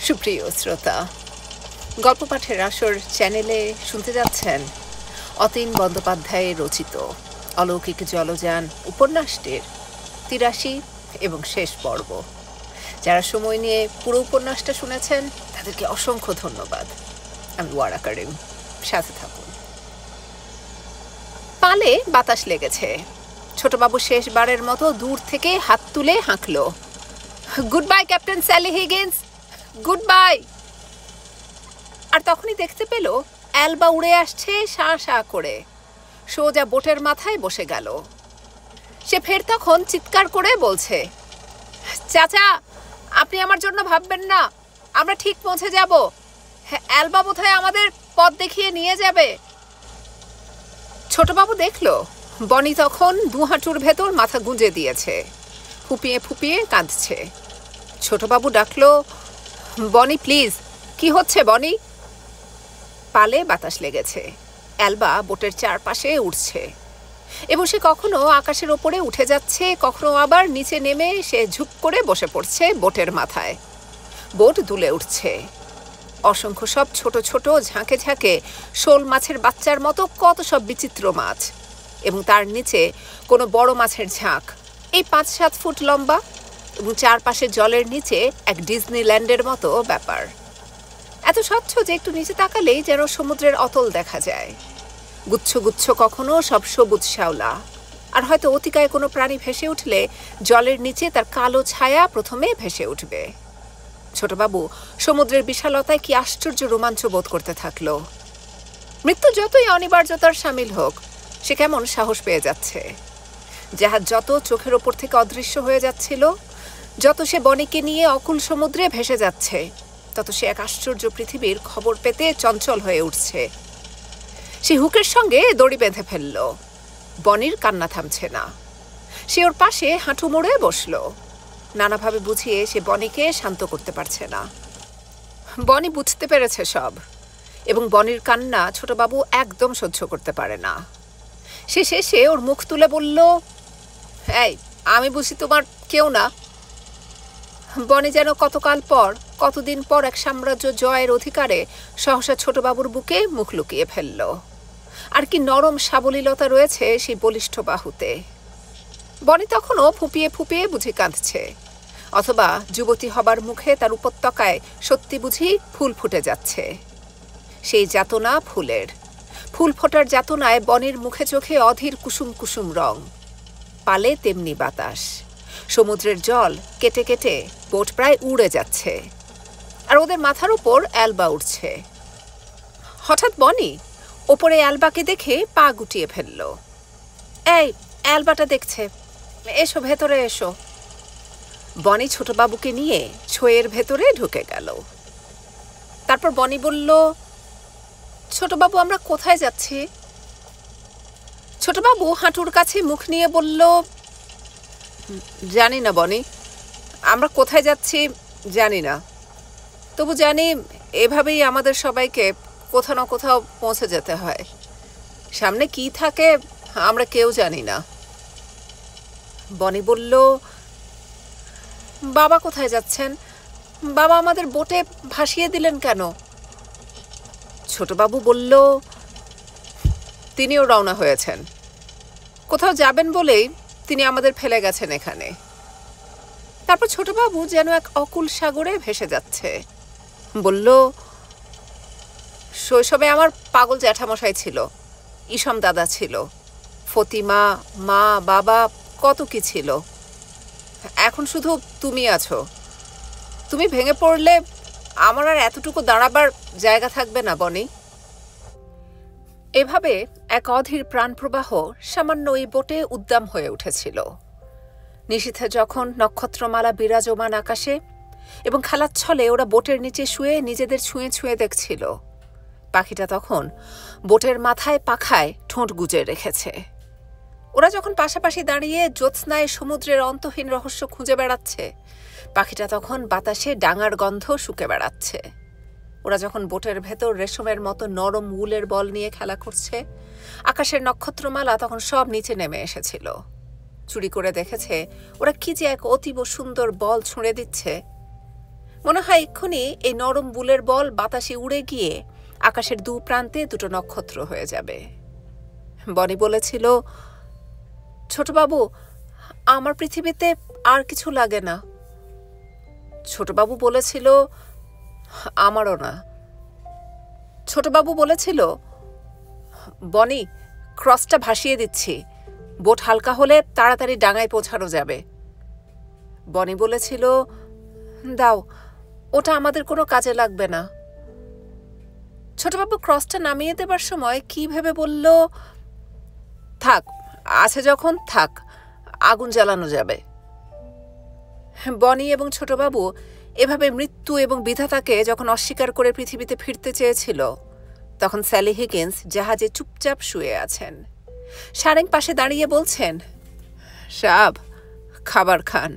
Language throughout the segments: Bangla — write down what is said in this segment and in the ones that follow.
সুপ্রিয় শ্রোতা, গল্প পাঠের আসর চ্যানেলে শুনতে যাচ্ছেন অতীন বন্দ্যোপাধ্যায়ের রচিত অলৌকিক জলযান উপন্যাসটির ৮৩ এবং শেষ পর্ব। যারা সময় নিয়ে পুরো উপন্যাসটা শুনেছেন তাদেরকে অসংখ্য ধন্যবাদ। আমি ওয়ারা করিম, সাথে থাকুন। পালে বাতাস লেগেছে। ছোটবাবু শেষবারের মতো দূর থেকে হাত তুলে হাঁকল, goodbye captain Sally Higgins, goodbye. আর তখনই দেখতে পেল অ্যালবা উড়ে আসছে শাঁ শাঁ করে, সোজা বোটের মাথায় বসে গেল। সে ফের তখন চিৎকার করে বলছে, চাচা, আপনি আমার জন্য ভাববেন না, আমরা ঠিক পৌঁছে যাব। অ্যালবা বোধহয় আমাদের পথ দেখিয়ে নিয়ে যাবে। ছোটবাবু দেখল বনি তখন দু হাঁটুর ভেতর মাথা গুঁজে দিয়েছে, ফুপিয়ে ফুপিয়ে কাঁদছে। ছোটবাবু ডাকলো, বনি প্লিজ, কি হচ্ছে বনি? পালে বাতাস লেগেছে, অ্যালবা বোটের চারপাশে উঠছে এবং সে কখনো আকাশের ওপরে উঠে যাচ্ছে, কখনো আবার নিচে নেমে সে ঝুপ করে বসে পড়ছে বোটের মাথায়। বোট দুলে উঠছে। অসংখ্য সব ছোট ছোট ঝাঁকে ঝাঁকে শোল মাছের বাচ্চার মতো কত সব বিচিত্র মাছ, এবং তার নিচে কোনো বড় মাছের ঝাঁক, এই ৫-৭ ফুট লম্বা, এবং চারপাশে জলের নিচে এক ডিজনিল্যান্ডের মতো ব্যাপার। এত স্বচ্ছ যে একটু নিচে তাকালেই যেন সমুদ্রের অতল দেখা যায়। গুচ্ছ গুচ্ছ কখনো সব সবুজ শ্যাওলা, আর হয়তো অতিকায় কোনো প্রাণী ভেসে উঠলে জলের নিচে তার কালো ছায়া প্রথমে ভেসে উঠবে। ছোটবাবু সমুদ্রের বিশালতায় কি আশ্চর্য রোমাঞ্চ বোধ করতে থাকলো। মৃত্যু যতই অনিবার্যতার সামিল হোক, সে কেমন সাহস পেয়ে যাচ্ছে। জাহাজ যত চোখের ওপর থেকে অদৃশ্য হয়ে যাচ্ছিল, যত সে বনিকে নিয়ে অকুল সমুদ্রে ভেসে যাচ্ছে, তত সে এক আশ্চর্য পৃথিবীর খবর পেতে চঞ্চল হয়ে উঠছে। সে হুকের সঙ্গে দড়ি বেঁধে ফেলল। বনির কান্না থামছে না। সে ওর পাশে হাঁটু মুড়ে বসল। নানাভাবে বুঝিয়ে সে বনিকে শান্ত করতে পারছে না। বনি বুঝতে পেরেছে সব, এবং বনির কান্না ছোটবাবু একদম সহ্য করতে পারে না। সে শেষে ওর মুখ তুলে বলল, এই, আমি বুঝি তোমার কেউ না। বনি যেন কতকাল পর, কতদিন পর এক সাম্রাজ্য জয়ের অধিকারে সহসা ছোটবাবুর বুকে মুখ লুকিয়ে ফেলল। আর কি নরম সাবলীলতা রয়েছে সেই বলিষ্ঠ বাহুতে। বনি তখনও ফুপিয়ে ফুপিয়ে বুঝি কাঁদছে, অথবা যুবতী হবার মুখে তার উপত্যকায় সত্যি বুঝি ফুল ফুটে যাচ্ছে। সেই যাতনা ফুলের, ফুল ফোটার যাতনায় বনির মুখে চোখে অধীর কুসুম কুসুম রং। পালে তেমনি বাতাস, সমুদ্রের জল কেটে কেটে বোট প্রায় উড়ে যাচ্ছে, আর ওদের মাথার উপর অ্যালবা উঠছে। হঠাৎ বনি ওপরে অ্যালবাকে দেখে পা গুটিয়ে ফেলল। এই, অ্যালবাটা দেখছে, এসো ভেতরে এসো। বনি ছোটবাবুকে নিয়ে ছয়ের ভেতরে ঢুকে গেল। তারপর বনি বলল, ছোটবাবু, আমরা কোথায় যাচ্ছি? ছোটবাবু হাঁটুর কাছে মুখ নিয়ে বলল, জানি না বনি, আমরা কোথায় যাচ্ছি জানি না, তবু জানি এভাবেই আমাদের সবাইকে কোথাও না কোথাও পৌঁছে যেতে হয়। সামনে কি থাকে আমরা কেউ জানি না। বনি বলল, বাবা কোথায় যাচ্ছেন? বাবা আমাদের বোটে ভাসিয়ে দিলেন কেন? ছোটবাবু বলল, তিনিও রওনা হয়েছেন, কোথাও যাবেন বলেই তিনি আমাদের ফেলে গেছেন এখানে। তারপর ছোটবাবু যেন এক অকুল সাগরে ভেসে যাচ্ছে বলল, শৈশবে আমার পাগল জ্যাঠামশাই ছিল, ইসম দাদা ছিল, ফতিমা, মা, বাবা, কত কি ছিল। এখন শুধু তুমি আছো। তুমি ভেঙে পড়লে আমার আর এতটুকু দাঁড়াবার জায়গা থাকবে না বনি। এভাবে এক অধীর প্রাণপ্রবাহ সামান্য ওই বোটে উদ্দাম হয়ে উঠেছিল। নিশীথে যখন নক্ষত্রমালা বিরাজমান আকাশে, এবং খেলাচ্ছলে ওরা বোটের নিচে শুয়ে নিজেদের ছুঁয়ে ছুঁয়ে দেখছিল, পাখিটা তখন বোটের মাথায় পাখায় ঠোঁট গুজে রেখেছে। ওরা যখন পাশাপাশি দাঁড়িয়ে জ্যোৎস্নায় সমুদ্রের অন্তহীন রহস্য খুঁজে বেড়াচ্ছে, পাখিটা তখন বাতাসে ডাঙার গন্ধ শুকে বেড়াচ্ছে। ওরা যখন বোটের ভেতর রেশমের মতো নরম উলের বল নিয়ে খেলা করছে, আকাশের নক্ষত্রমালা তখন সব নিচে নেমে এসেছিল। চুরি করে দেখেছে ওরা কি যে এক অতীব সুন্দর বল ছুঁড়ে দিচ্ছে। মনে হয় এক্ষুনি এই নরম বুলের বল বাতাসে উড়ে গিয়ে আকাশের দু প্রান্তে দুটো নক্ষত্র হয়ে যাবে। বনি বলেছিল, ছোটবাবু, আমার পৃথিবীতে আর কিছু লাগে না। ছোটবাবু বলেছিল, আমারও না। ছোটবাবু বলেছিল, বনি, ক্রসটা ভাসিয়ে দিচ্ছি, বোট হালকা হলে তাড়াতাড়ি ডাঙায় পৌঁছানো যাবে। বনি বলেছিল, দাও, ওটা আমাদের কোনো কাজে লাগবে না। ছোটবাবু ক্রসটা নামিয়ে দেবার সময় কি ভেবে বলল, থাক, আছে যখন থাক, আগুন জ্বালানো যাবে। বনি এবং ছোটবাবু এভাবে মৃত্যু এবং বিধাতাকে যখন অস্বীকার করে পৃথিবীতে ফিরতে চেয়েছিল, তখন স্যালি হিগিন্স জাহাজে চুপচাপ শুয়ে আছেন। সারেং পাশে দাঁড়িয়ে বলছেন, সাব, খাবার খান।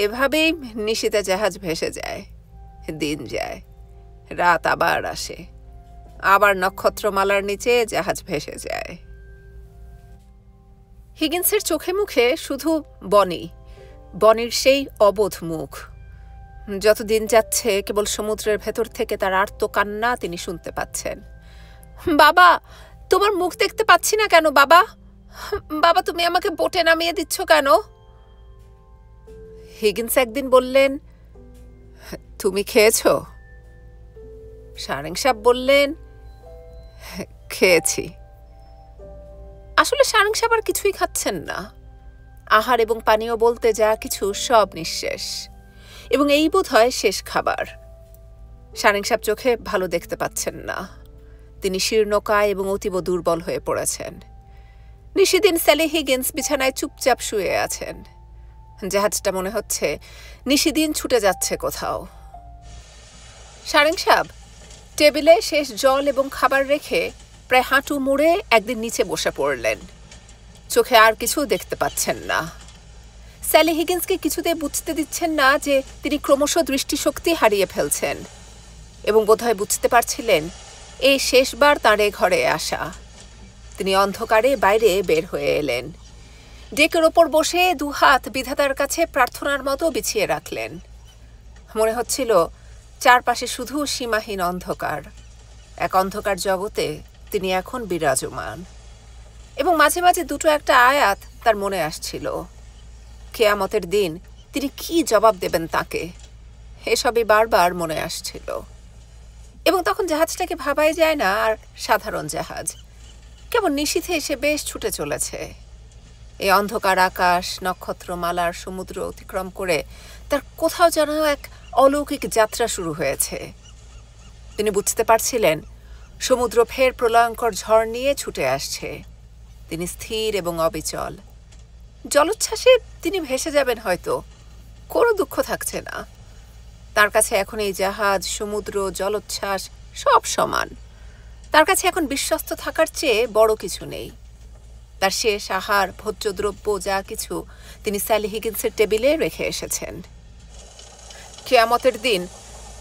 এভাবেই নিশীতে জাহাজ ভেসে যায়, দিন যায়, রাত আবার আসে, আবার নক্ষত্রমালার নিচে জাহাজ ভেসে যায়। হিগিন্সের চোখে মুখে শুধু বনি, বনির সেই অবোধ মুখ। যত দিন যাচ্ছে কেবল সমুদ্রের ভেতর থেকে তার আর্ত কান্না তিনি শুনতে পাচ্ছেন। বাবা, তোমার মুখ দেখতে পাচ্ছি না কেন বাবা? বাবা, তুমি আমাকে বোটে নামিয়ে দিচ্ছ কেন? হিগিন্স একদিন বললেন, তুমি খেয়েছ? সারেং সাহেব বললেন, খেয়েছি। আসলে সারেং সাহেব আর কিছুই খাচ্ছেন না। আহার এবং পানীয় বলতে যা কিছু সব নিঃশেষ, এবং এই বোধহয় শেষ খাবার। সারেং সাহেব চোখে ভালো দেখতে পাচ্ছেন না। তিনি শীর্ণকায় এবং অতীব দুর্বল হয়ে পড়েছেন। নিশিদিন স্যালি হিগিন্স বিছানায় চুপচাপ শুয়ে আছেন। জাহাজটা মনে হচ্ছে নিশিদিন ছুটে যাচ্ছে কোথাও। সারেং সাহেব টেবিলে শেষ জল এবং খাবার রেখে প্রায় হাঁটু মুড়ে একদিন নিচে বসে পড়লেন। চোখে আর কিছু দেখতে পাচ্ছেন না। স্যালি হিগিন্সকে কিছুতে বুঝতে দিচ্ছেন না যে তিনি ক্রমশ দৃষ্টিশক্তি হারিয়ে ফেলছেন, এবং বোধহয় বুঝতে পারছিলেন এই শেষবার তাঁর এ ঘরে আসা। তিনি অন্ধকারে বাইরে বের হয়ে এলেন। ডেকের ওপর বসে দুহাত বিধাতার কাছে প্রার্থনার মতো বিছিয়ে রাখলেন। মনে হচ্ছিল চারপাশে শুধু সীমাহীন অন্ধকার। এক অন্ধকার জগতে তিনি এখন বিরাজমান, এবং মাঝে মাঝে দুটো একটা আয়াত তার মনে আসছিল। কেয়ামতের দিন তিনি কি জবাব দেবেন তাকে, এসবই বারবার মনে আসছিল। এবং তখন জাহাজটাকে ভাবাই যায় না আর সাধারণ জাহাজ, কেবল নিশীথে এসে বেশ ছুটে চলেছে। এই অন্ধকার আকাশ, নক্ষত্রমালার সমুদ্র অতিক্রম করে তার কোথাও যেন এক অলৌকিক যাত্রা শুরু হয়েছে। তিনি বুঝতে পারছিলেন সমুদ্র ফের প্রলয়ঙ্কর ঝড় নিয়ে ছুটে আসছে। তিনি স্থির এবং অবিচল। জলোচ্ছ্বাসে তিনি ভেসে যাবেন হয়তো, কোনো দুঃখ থাকছে না তার কাছে। এখন এই জাহাজ, সমুদ্র, জলোচ্ছ্বাস সব সমান। তার কাছে এখন বিশ্বস্ত থাকার চেয়ে বড় কিছু নেই। তার শেষ আহার, ভোজ্যদ্রব্য যা কিছু তিনি স্যালি হিগিন্সের টেবিলে রেখে এসেছেন। কিয়ামতের দিন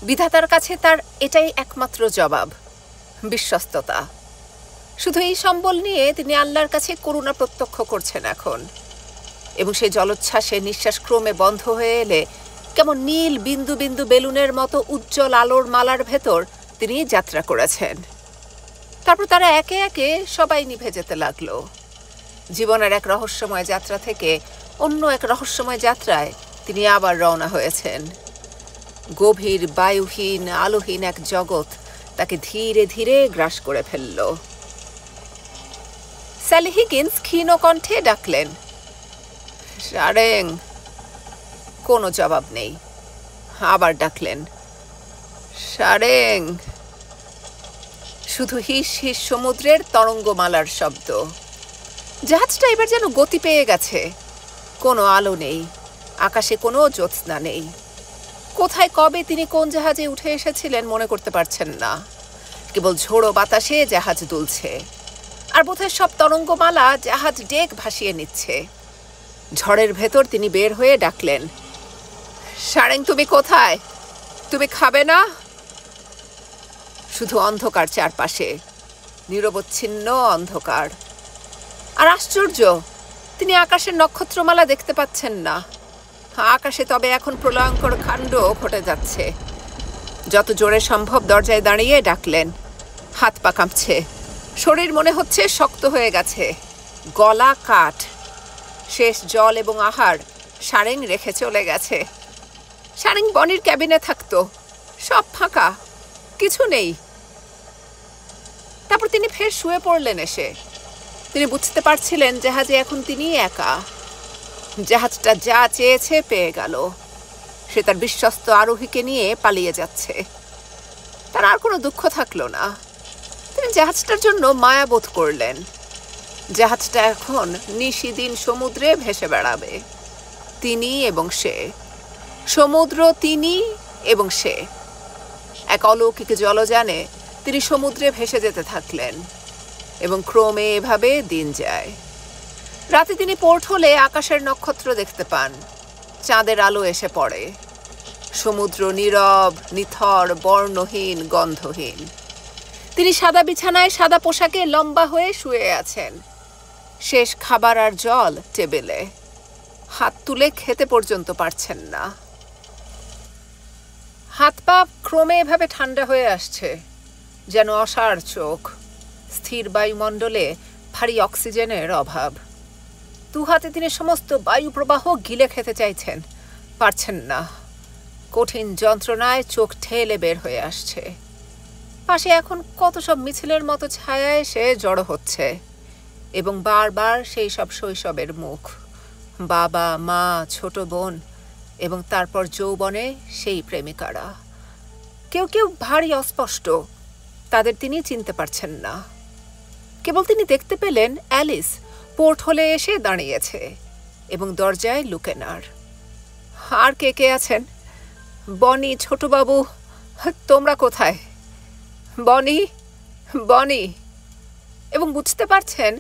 বিধাতার কাছে তার এটাই একমাত্র জবাব, বিশ্বস্ততা। শুধু এই সম্বল নিয়ে তিনি আল্লাহর কাছে করুণা প্রত্যক্ষ করছেন এখন। এবং সেই জলোচ্ছ্বাসে নিঃশ্বাস ক্রমে বন্ধ হয়ে এলে কেমন নীল বিন্দু বিন্দু বেলুনের মতো উজ্জ্বল আলোর মালার ভেতর তিনি যাত্রা করেছেন। তারপর তারা একে একে সবাই নিভে যেতে লাগলো। জীবনের এক রহস্যময় যাত্রা থেকে অন্য এক রহস্যময় যাত্রায় তিনি আবার রওনা হয়েছেন। গভীর বায়ুহীন আলোহীন এক জগৎ তাকে ধীরে ধীরে গ্রাস করে ফেলল। স্যালি হিগিন্স ক্ষীণ কণ্ঠে ডাকলেন, সারেং। কোনো জবাব নেই। আবার ডাকলেন, সারেং। শুধু হিস হিস সমুদ্রের তরঙ্গমালার শব্দ। জাহাজটা এবার যেন গতি পেয়ে গেছে। কোনো আলো নেই, আকাশে কোনো জ্যোৎস্না নেই। কোথায় কবে তিনি কোন জাহাজে উঠে এসেছিলেন মনে করতে পারছেন না। কেবল ঝোড়ো বাতাসে জাহাজ দুলছে, আর বোধহয় সব তরঙ্গমালা জাহাজ ডেক ভাসিয়ে নিচ্ছে। ঝড়ের ভেতর তিনি বের হয়ে ডাকলেন, সারেং, তুমি কোথায়? তুমি খাবে না? শুধু অন্ধকার চারপাশে, নিরবচ্ছিন্ন অন্ধকার। আর আশ্চর্য, তিনি আকাশের নক্ষত্রমালা দেখতে পাচ্ছেন না। আকাশে তবে এখন প্রলয়ঙ্কর কাণ্ড ঘটে যাচ্ছে। যত জোরে সম্ভব দরজায় দাঁড়িয়ে ডাকলেন। হাত পা কাঁপছে, শরীর মনে হচ্ছে শক্ত হয়ে গেছে, গলা কাঠ। শেষ জল এবং আহার সারেং রেখে চলে গেছে। সারেং বনির ক্যাবিনে থাকতো, সব ফাঁকা, কিছু নেই। তারপর তিনি ফের শুয়ে পড়লেন। এসে তিনি বুঝতে পারছিলেন জাহাজে এখন তিনি একা। জাহাজটা যা চেয়েছে পেয়ে গেল। সে তার বিশ্বস্ত আরোহীকে নিয়ে পালিয়ে যাচ্ছে। তার আর কোনো দুঃখ থাকলো না। তিনি জাহাজটার জন্য মায়াবোধ করলেন। জাহাজটা এখন নিশিদিন সমুদ্রে ভেসে বেড়াবে, তিনি এবং সে। সমুদ্র তিনি এবং সে। এক অলৌকিক জলযানে তিনি সমুদ্রে ভেসে যেতে থাকলেন এবং ক্রমে এভাবে দিন যায়। রাতে তিনি পোর্ট হলে আকাশের নক্ষত্র দেখতে পান। চাঁদের আলো এসে পড়ে। সমুদ্র নীরব, নিথর, বর্ণহীন, গন্ধহীন। তিনি সাদা বিছানায় সাদা পোশাকে লম্বা হয়ে শুয়ে আছেন। শেষ খাবার আর জল টেবিলে। হাত তুলে খেতে পর্যন্ত পারছেন না। হাত পা ক্রমে এভাবে ঠান্ডা হয়ে আসছে, যেন অসাড় চোখ। স্থির বায়ুমণ্ডলে ভারী অক্সিজেনের অভাব। দু হাতে তিনি সমস্ত বায়ু প্রবাহ গিলে খেতে চাইছেন, পারছেন না। কঠিন যন্ত্রণায় চোখ ঠেলে বের হয়ে আসছে। পাশে এখন কত সব মিছিলের মতো ছায়া এসে জড়ো হচ্ছে এবং বারবার সেই সব শৈশবের মুখ, বাবা, মা, ছোট বোন এবং তারপর যৌবনে সেই প্রেমিকারা। কেউ কেউ ভারী অস্পষ্ট, তাদের তিনি চিনতে পারছেন না। কেবল তিনি দেখতে পেলেন অ্যালিস পোর্ট হলে এসে দাঁড়িয়েছে এবং দরজায় লুকেনার। আর কে কে আছেন? বনি, ছোটবাবু, তোমরা কোথায়? বনি, বনি। এবং বুঝতে পারছেন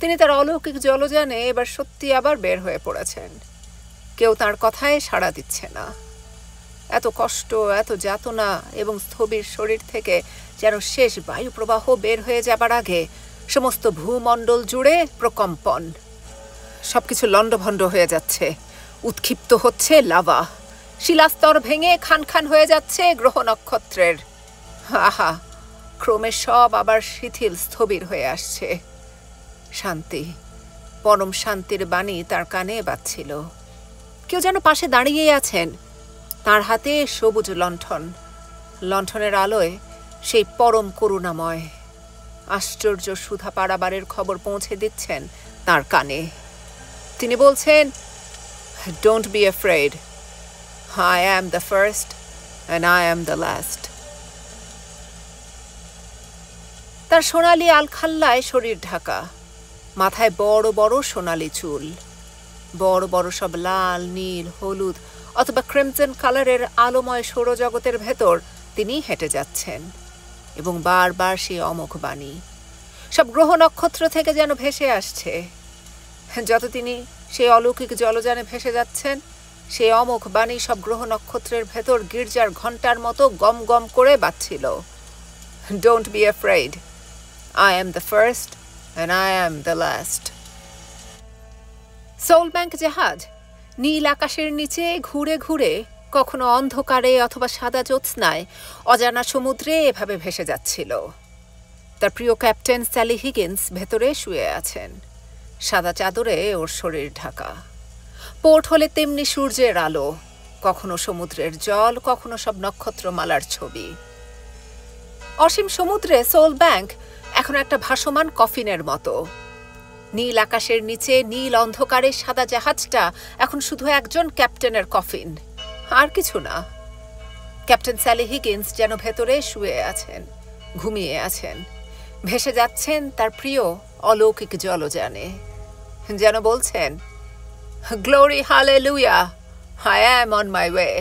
তিনি তার অলৌকিক জলযানে এবার সত্যি আবার বের হয়ে পড়েছেন। কেউ তার কথায় সাড়া দিচ্ছে না। এত কষ্ট, এত যাতনা এবং স্থবির শরীর থেকে যেন শেষ বায়ু প্রবাহ বের হয়ে যাবার আগে সমস্ত ভূমণ্ডল জুড়ে প্রকম্পন। সবকিছু লণ্ডভণ্ড হয়ে যাচ্ছে, উৎক্ষিপ্ত হচ্ছে লাভা। শিলাস্তর ভেঙে খান খান হয়ে যাচ্ছে গ্রহ নক্ষত্রের। আহা, ক্রমে সব আবার শিথিল, স্থবির হয়ে আসছে। শান্তি, পরম শান্তির বাণী তার কানে বাজছিল। কেউ যেন পাশে দাঁড়িয়ে আছেন, তার হাতে সবুজ লণ্ঠন। লণ্ঠনের আলোয় সেই পরম করুণাময় আশ্চর্য সুধা পারাবারের খবর পৌঁছে দিচ্ছেন তার কানে। তিনি বলছেন, don't be afraid, I am the first and I am the last. তার সোনালি আলখাল্লায় শরীর ঢাকা, মাথায় বড় বড় সোনালি চুল। বড় বড় সব লাল, নীল, হলুদ অথবা ক্রিমসন কালারের আলোময় সৌরজগতের ভেতর তিনি হেঁটে যাচ্ছেন এবং বারবার সেই অমোঘ বাণী সব গ্রহ নক্ষত্র থেকে যেন ভেসে আসছে। যত তিনি সেই অলৌকিক জলযানে ভেসে যাচ্ছেন, সেই অমোঘ বাণী সব গ্রহ নক্ষত্রের ভেতর গির্জার ঘণ্টার মতো গম গম করে বাজছিল। Don't be afraid, I am the first and I am the last. সোল ব্যাংক জাহাজ নীল আকাশের নিচে ঘুরে ঘুরে কখনো অন্ধকারে অথবা সাদা জ্যোৎস্নায় অজানা সমুদ্রে এভাবে ভেসে যাচ্ছিল। তার প্রিয় ক্যাপ্টেন স্যালি হিগিন্স ভেতরে শুয়ে আছেন, সাদা চাদরে ওর শরীর ঢাকা। পোর্ট হলে তেমনি সূর্যের আলো, কখনো সমুদ্রের জল, কখনো সব নক্ষত্রমালার ছবি। অসীম সমুদ্রে সোল ব্যাংক এখন একটা ভাসমান কফিনের মতো। নীল আকাশের নিচে নীল অন্ধকারে সাদা জাহাজটা এখন শুধু একজন ক্যাপ্টেনের কফিন, আর কিছু না। ক্যাপ্টেন স্যালি হিগিন্স যেন ভেতরে শুয়ে আছেন, ঘুমিয়ে আছেন, ভেসে যাচ্ছেন তার প্রিয় অলৌকিক জলযানে। যেন বলছেন, glory hallelujah, I am on my way.